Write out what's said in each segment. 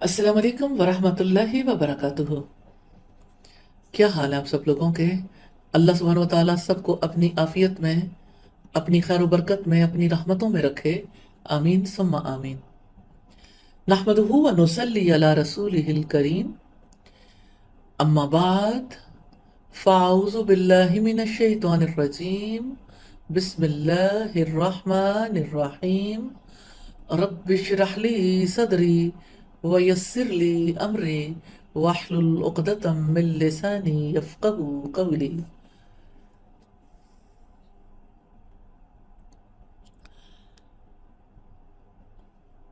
अस्सलाम वालेकुम वरहमतुल्लाहि वबरकातुहू। क्या हाल है आप सब लोगों के? अल्लाह सुब्हानहू व तआला सबको अपनी आफियत में, अपनी खैर बरकत में, अपनी रहमतों में रखे। आमीन सुम्मा आमीन। नहमदुहु व नुसल्ली अला रसूलिहिल करीम। अम्मा बाद, फ़अऊज़ु बिल्लाहि मिनश शैतानिर रजीम। बिस्मिल्लाहिर रहमानिर रहीम। रब्बि इश्रह ली सदरी व यस्सिर ली अमरी वहलुल उक़दतम मिन लिसानी यफ़क़हू क़ौली।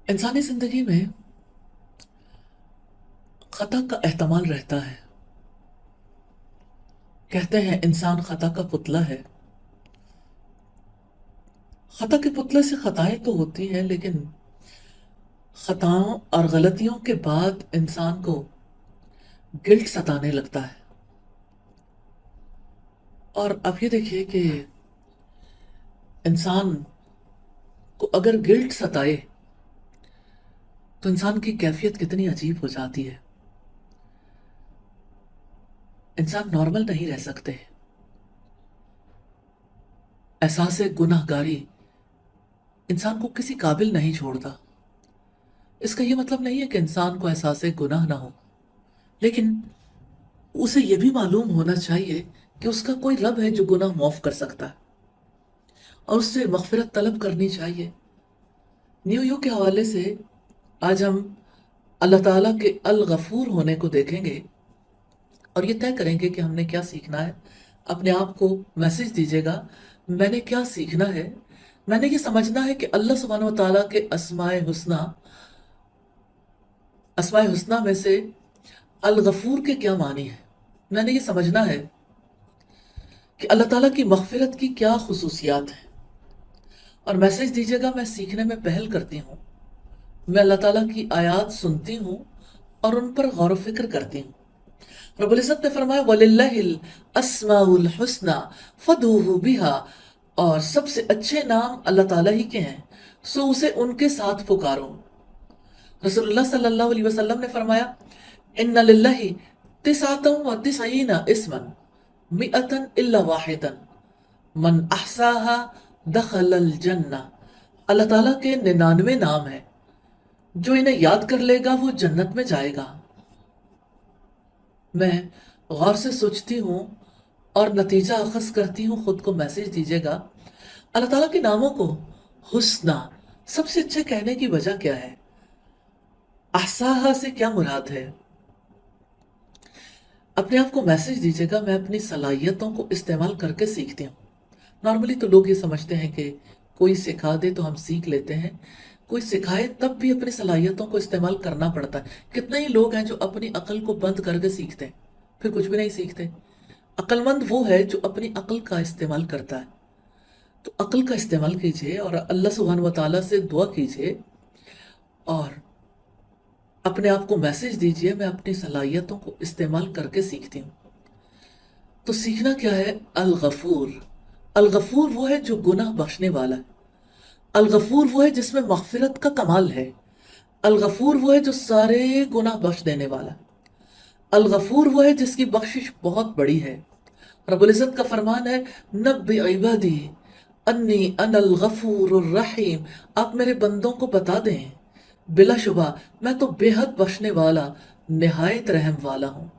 इंसानी जिंदगी में खता का एहतमाल रहता है। कहते हैं इंसान खता का पुतला है। खता के पुतले से खताएं तो होती हैं, लेकिन खताओं और गलतियों के बाद इंसान को गिल्ट सताने लगता है। और अब ये देखिए कि इंसान को अगर गिल्ट सताए तो इंसान की कैफियत कितनी अजीब हो जाती है। इंसान नॉर्मल नहीं रह सकते। एहसास गुनाहगारी इंसान को किसी काबिल नहीं छोड़ता। इसका ये मतलब नहीं है कि इंसान को एहसास गुनाह ना हो, लेकिन उसे ये भी मालूम होना चाहिए कि उसका कोई रब है जो गुनाह माफ कर सकता है, और उससे मगफिरत तलब करनी चाहिए। न्यू ईयर के हवाले से आज हम अल्लाह ताला के अल गफूर होने को देखेंगे और ये तय करेंगे कि हमने क्या सीखना है। अपने आप को मैसेज दीजिएगा, मैंने क्या सीखना है। मैंने ये समझना है कि अल्लाह सुब्हानहू व तआला के अस्माए हुस्ना में से अल गफूर के क्या मानी है। मैंने ये समझना है कि अल्लाह ताला की मगफिरत की क्या खुसूसियात हैं। और मैसेज दीजिएगा, मैं सीखने में पहल करती हूँ। मैं अल्लाह ताला की आयात सुनती हूँ और उन पर गौर फिक्र करती हूँ। रब्बुल इज़्ज़त ने फरमाया वलिल्लाहिल अस्माउल हुस्ना फदूहु बिहा, और सबसे अच्छे नाम अल्लाह ताला ही के हैं, सो उसे उनके साथ पुकारो। रसूलुल्लाह सल्लल्लाहु अलैहि वसल्लम ने फरमाया इन्ना लिल्लाहि तिसअतन व तिसईना इस्मन मिअतन इल्ला वाहिदन मन अहसाहा दखलल जन्ना। अल्लाह ताला के 99 नाम हैं, जो इन्हें याद कर लेगा वो जन्नत में जाएगा। मैं गौर से सोचती हूँ और नतीजा अखज़ करती हूँ। खुद को मैसेज दीजिएगा, अल्लाह ताला के नामों को हुस्ना सबसे अच्छे कहने की वजह क्या है? अहसाहा से क्या मुराद है? अपने आप को मैसेज दीजिएगा, मैं अपनी सलाहियतों को इस्तेमाल करके सीखती हूँ। नॉर्मली तो लोग ये समझते हैं कि कोई सिखा दे तो हम सीख लेते हैं, कोई सिखाए तब भी अपनी सलाहियतों को इस्तेमाल करना पड़ता है। कितने ही लोग हैं जो अपनी अकल को बंद करके सीखते हैं, फिर कुछ भी नहीं सीखते। अक्लमंद वो है जो अपनी अकल का इस्तेमाल करता है। तो अकल का इस्तेमाल कीजिए और अल्लाह सुब्हानहू व तआला से दुआ कीजिए और अपने आप को मैसेज दीजिए, मैं अपनी सलाहियतों को इस्तेमाल करके सीखती हूँ। तो सीखना क्या है? अल गफूर। अल गफूर वो है जो गुनाह बख्शने वाला है। अल गफूर वो है जिसमें मगफिरत का कमाल है। अल गफूर वो है जो सारे गुनाह बख्श देने वाला है। अल गफूर वो है जिसकी बख्शिश बहुत बड़ी है। रब्बुल इज़्ज़त का फरमान है नब्बि इबादी अन्नी अनल गफूरुर रहीम। आप मेरे बंदों को बता दें, बिलाशुबा मैं तो बेहद बख्शने वाला, निहायत रहम वाला हूँ।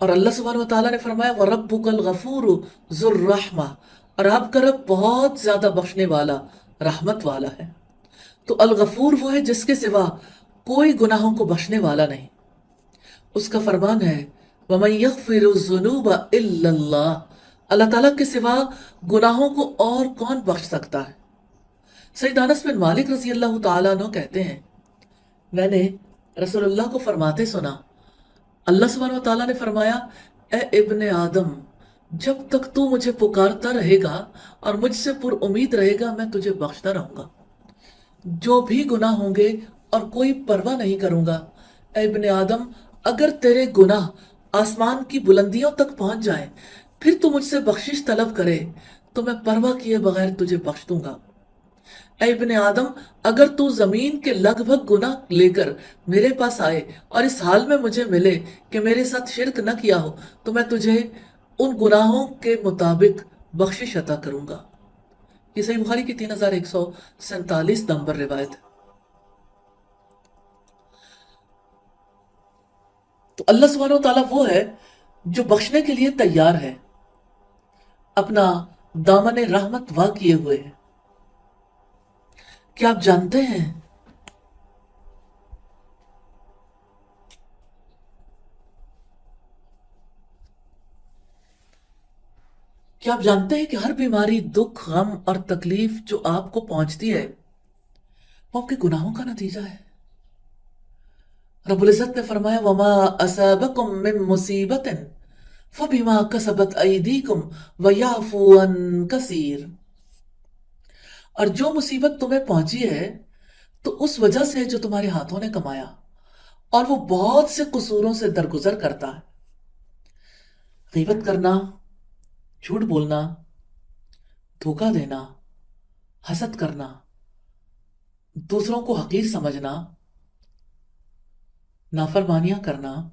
और अल्लाह सुब्हानहू व तआला ने फरमाया व रब्बुकल गफूरु ज़ुर रहमा, और आपका रब बहुत ज्यादा बख्शने वाला, रहमत वाला है। तो अल गफूर वो है जिसके सिवा कोई गुनाहों को बख्शने वाला नहीं। उसका फरमान है वमन यगफिरु ज़ुनूबा इल्लल्लाह, अल्लाह ताला के सिवा गुनाहों को और कौन बख्श सकता है। सैयद अनस बिन मालिक रज़ी अल्लाह तआला अन्हु कहते हैं, मैंने रसूलुल्लाह को फरमाते सुना, अल्लाह सुब्हानहू व तआला ने फरमाया ए इब्ने आदम, जब तक तू मुझे पुकारता रहेगा और मुझसे पुरउम्मीद रहेगा, मैं तुझे बख्शता रहूंगा। जो भी गुनाह होंगे और कोई परवाह नहीं करूंगा। ए इब्ने आदम, अगर तेरे गुनाह आसमान की बुलंदियों तक पहुंच जाए, फिर तू मुझसे बख्शिश तलब करे तो मैं परवाह किए बगैर तुझे बख्श दूंगा। اے ابن آدم، اگر تو زمین کے لگ بھگ گناہ لے کر میرے پاس آئے اور اس حال میں مجھے ملے کہ میرے ساتھ شرک نہ کیا ہو تو میں تجھے ان گناہوں کے مطابق بخشش عطا کروں گا۔ یہ صحیح بخاری کی 3147 نمبر روایت ہے۔ تو اللہ سبحانہ و تعالیٰ وہ ہے جو بخشنے کے لیے تیار ہے، اپنا دامن رحمت وا کیے ہوئے ہے۔ کیا آپ جانتے ہیں کہ ہر بیماری، دکھ، غم اور تکلیف جو آپ کو پہنچتی ہے وہ آپ کے گناہوں کا نتیجہ ہے۔ رب العزت نے فرمایا وَمَا أَصَابَكُم مِّن مُّصِيبَةٍ فَبِمَا كَسَبَتْ أَيْدِيكُمْ وَيَعْفُو عَن كَثِيرٍ۔ اور جو مصیبت تمہیں پہنچی ہے تو اس وجہ سے جو تمہارے ہاتھوں نے کمایا، اور وہ بہت سے قصوروں سے درگزر کرتا ہے۔ غیبت کرنا، جھوٹ بولنا، دھوکہ دینا، حسد کرنا، دوسروں کو حقیر سمجھنا، نافرمانیاں کرنا،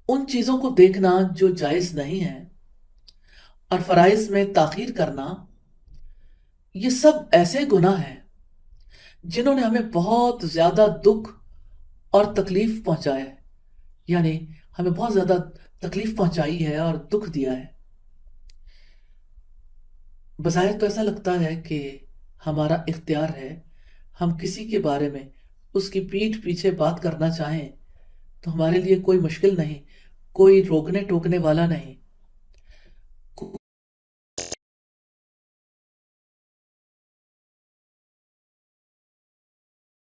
ان چیزوں کو دیکھنا جو جائز نہیں ہے، اور فرائض میں تاخیر کرنا، یہ سب ایسے گناہ ہیں جنہوں نے ہمیں بہت زیادہ دکھ اور تکلیف پہنچایا ہے، یعنی ہمیں بہت زیادہ تکلیف پہنچائی ہے اور دکھ دیا ہے۔ بظاہر تو ایسا لگتا ہے کہ ہمارا اختیار ہے، ہم کسی کے بارے میں اس کی پیٹھ پیچھے بات کرنا چاہیں تو ہمارے لیے کوئی مشکل نہیں، کوئی روکنے ٹوکنے والا نہیں،